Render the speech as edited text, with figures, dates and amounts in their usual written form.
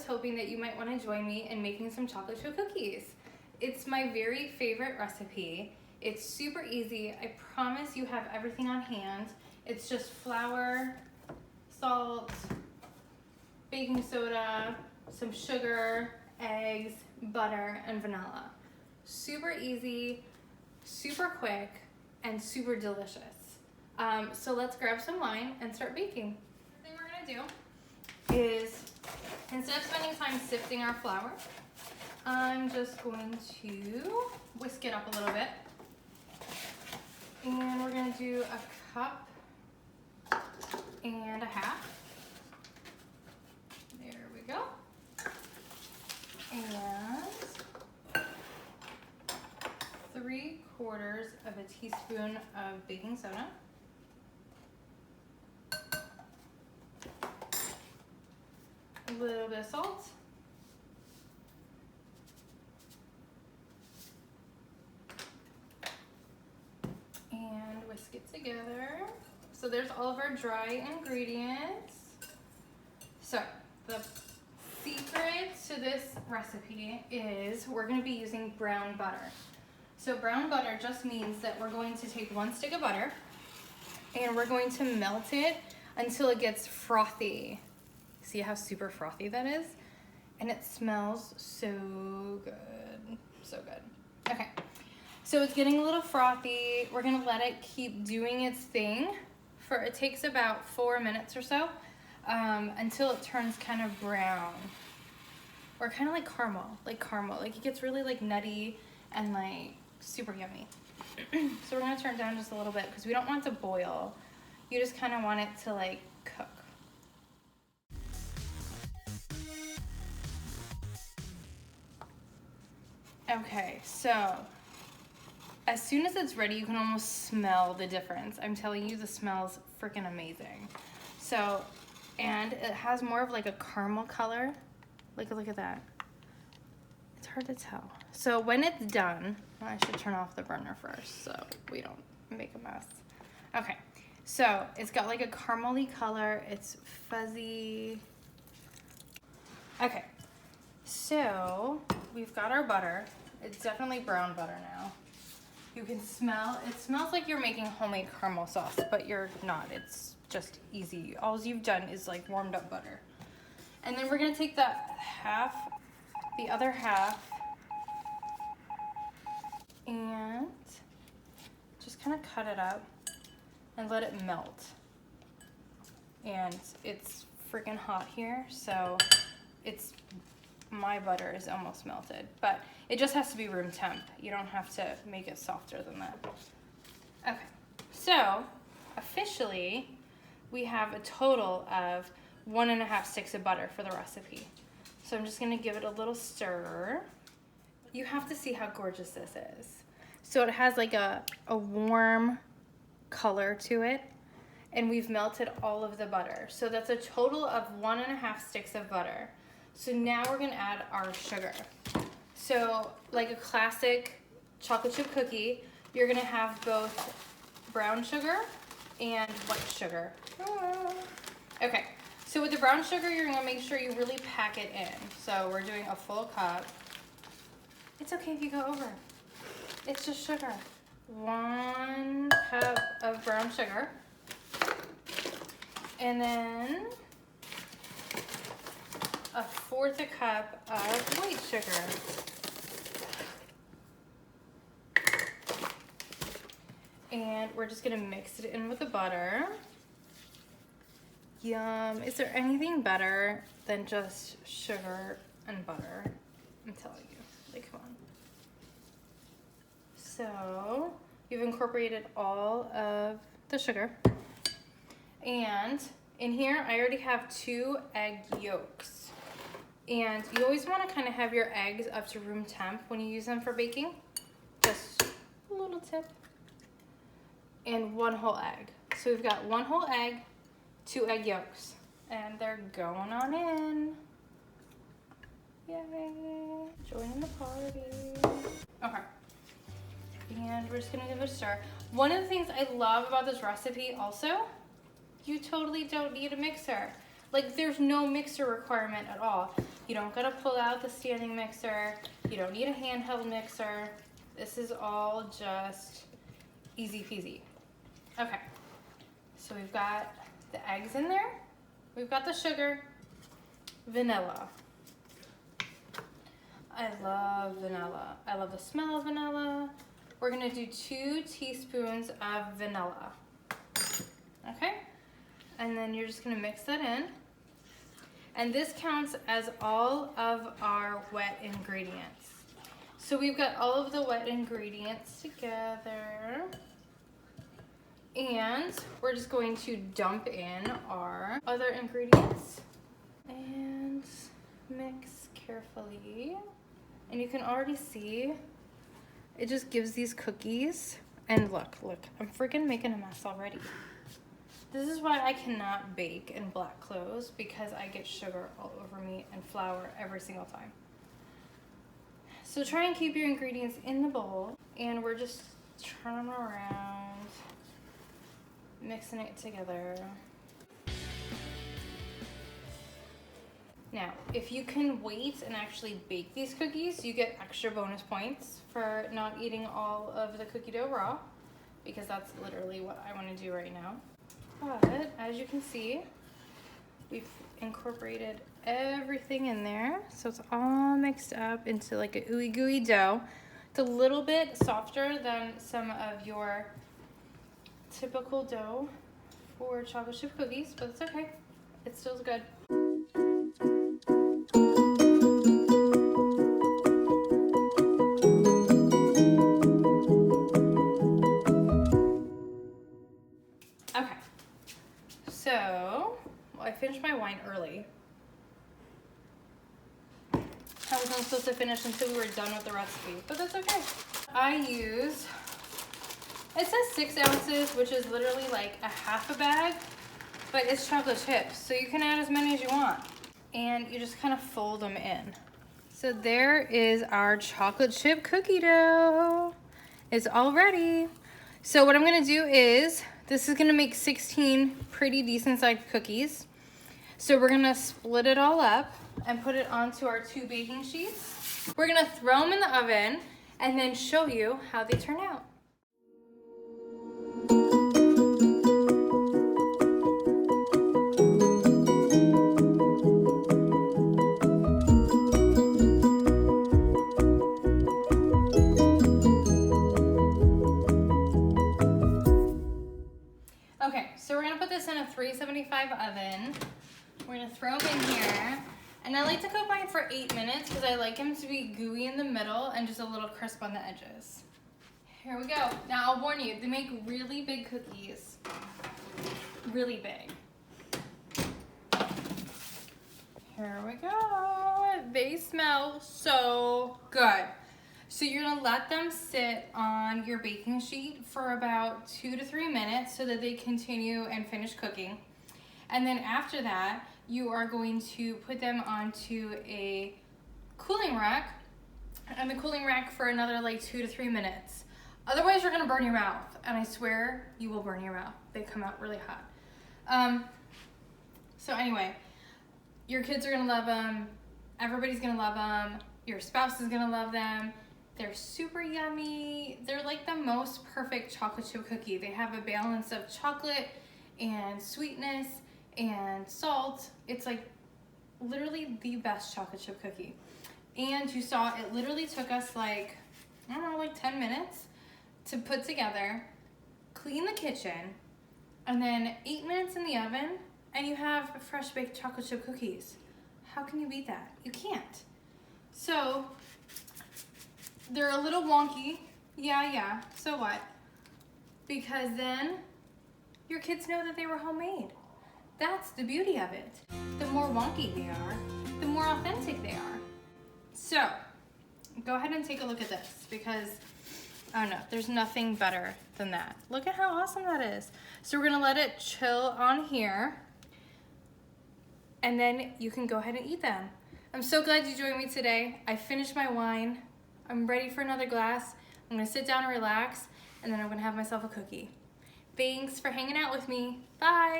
hoping that you might want to join me in making some chocolate chip cookies. It's my very favorite recipe. It's super easy. I promise you have everything on hand. It's just flour, salt, baking soda, some sugar, eggs, butter, and vanilla. Super easy, super quick, and super delicious. So let's grab some wine and start baking. The thing we're gonna do is, instead of spending time sifting our flour, I'm just going to whisk it up a little bit. And we're gonna do a cup and a half. There we go. And 3/4 of a teaspoon of baking soda. A little bit of salt. And whisk it together. So there's all of our dry ingredients. So the secret to this recipe is we're going to be using brown butter. So brown butter just means that we're going to take 1 stick of butter and we're going to melt it until it gets frothy. See how super frothy that is? And it smells so good. So good. Okay. So it's getting a little frothy. We're gonna let it keep doing its thing it takes about 4 minutes or so until it turns kind of brown or kind of like caramel. Like it gets really like nutty and like super yummy. So we're gonna turn it down just a little bit because we don't want it to boil. You just kind of want it to like cook. Okay, so as soon as it's ready, you can almost smell the difference. I'm telling you, the smell's freaking amazing. So, and it has more of like a caramel color. Like, look at that. It's hard to tell. So when it's done, I should turn off the burner first so we don't make a mess. Okay, so it's got like a caramely color. It's fuzzy. Okay, so we've got our butter. It's definitely brown butter now. You can smell, it smells like you're making homemade caramel sauce, but you're not. It's just easy. All you've done is like warmed up butter. And then we're gonna take the other half, and just kind of cut it up and let it melt. And it's freaking hot here, so my butter is almost melted, but it just has to be room temp. You don't have to make it softer than that. Okay, so officially we have a total of 1.5 sticks of butter for the recipe. So I'm just gonna give it a little stir. You have to see how gorgeous this is. So it has like a warm color to it, and we've melted all of the butter. So that's a total of 1.5 sticks of butter. So now we're gonna add our sugar. So like a classic chocolate chip cookie, you're gonna have both brown sugar and white sugar. Okay, so with the brown sugar, you're gonna make sure you really pack it in. So we're doing a full cup. It's okay if you go over. It's just sugar. 1 cup of brown sugar. And then 1/4 cup of white sugar. And we're just gonna mix it in with the butter. Yum. Is there anything better than just sugar and butter? I'm telling you, like, come on. So you've incorporated all of the sugar. And in here, I already have 2 egg yolks. And you always want to kind of have your eggs up to room temp when you use them for baking. Just a little tip. And 1 whole egg. So we've got 1 whole egg, 2 egg yolks. And they're going on in. Yay! Joining the party. Okay. And we're just gonna give it a stir. One of the things I love about this recipe also, you totally don't need a mixer. Like there's no mixer requirement at all. You don't gotta pull out the standing mixer. You don't need a handheld mixer. This is all just easy peasy. Okay, so we've got the eggs in there. We've got the sugar, vanilla. I love vanilla. I love the smell of vanilla. We're gonna do 2 teaspoons of vanilla. Okay, and then you're just gonna mix that in. And this counts as all of our wet ingredients. So we've got all of the wet ingredients together. And we're just going to dump in our other ingredients and mix carefully. And you can already see it just gives these cookies. And look, I'm freaking making a mess already. This is why I cannot bake in black clothes, because I get sugar all over me and flour every single time. So try and keep your ingredients in the bowl, and we're just turning around, mixing it together. Now, if you can wait and actually bake these cookies, you get extra bonus points for not eating all of the cookie dough raw, because that's literally what I want to do right now. But as you can see, we've incorporated everything in there. So it's all mixed up into like a ooey gooey dough. It's a little bit softer than some of your typical dough for chocolate chip cookies, but it's okay. It still good. Okay. So, well, I finished my wine early. I wasn't supposed to finish until we were done with the recipe, but that's okay. I use, it says 6 ounces, which is literally like a half a bag, but it's chocolate chips, so you can add as many as you want. And you just kind of fold them in. So there is our chocolate chip cookie dough. It's all ready. So what I'm gonna do is, this is gonna make 16 pretty decent sized cookies. So we're gonna split it all up and put it onto our 2 baking sheets. We're gonna throw them in the oven and then show you how they turn out. Okay, so we're gonna put this in a 375 oven. We're gonna throw them in here. And I like to cook mine for 8 minutes because I like them to be gooey in the middle and just a little crisp on the edges. Here we go. Now I'll warn you, they make really big cookies. Really big. Here we go. They smell so good. So you're gonna let them sit on your baking sheet for about 2 to 3 minutes so that they continue and finish cooking. And then after that, you are going to put them onto a cooling rack, and the cooling rack for another like 2 to 3 minutes. Otherwise you're gonna burn your mouth, and I swear you will burn your mouth. They come out really hot. So anyway, your kids are gonna love them, everybody's gonna love them, your spouse is gonna love them. They're super yummy. They're like the most perfect chocolate chip cookie. They have a balance of chocolate and sweetness and salt. It's like literally the best chocolate chip cookie. And you saw it literally took us like, I don't know, like 10 minutes to put together, clean the kitchen, and then 8 minutes in the oven, and you have fresh baked chocolate chip cookies. How can you beat that? You can't. So they're a little wonky. Yeah, so what? Because then your kids know that they were homemade. That's the beauty of it. The more wonky they are, the more authentic they are. So, go ahead and take a look at this because, oh no, there's nothing better than that. Look at how awesome that is. So we're gonna let it chill on here, and then you can go ahead and eat them. I'm so glad you joined me today. I finished my wine. I'm ready for another glass. I'm gonna sit down and relax, and then I'm gonna have myself a cookie. Thanks for hanging out with me. Bye.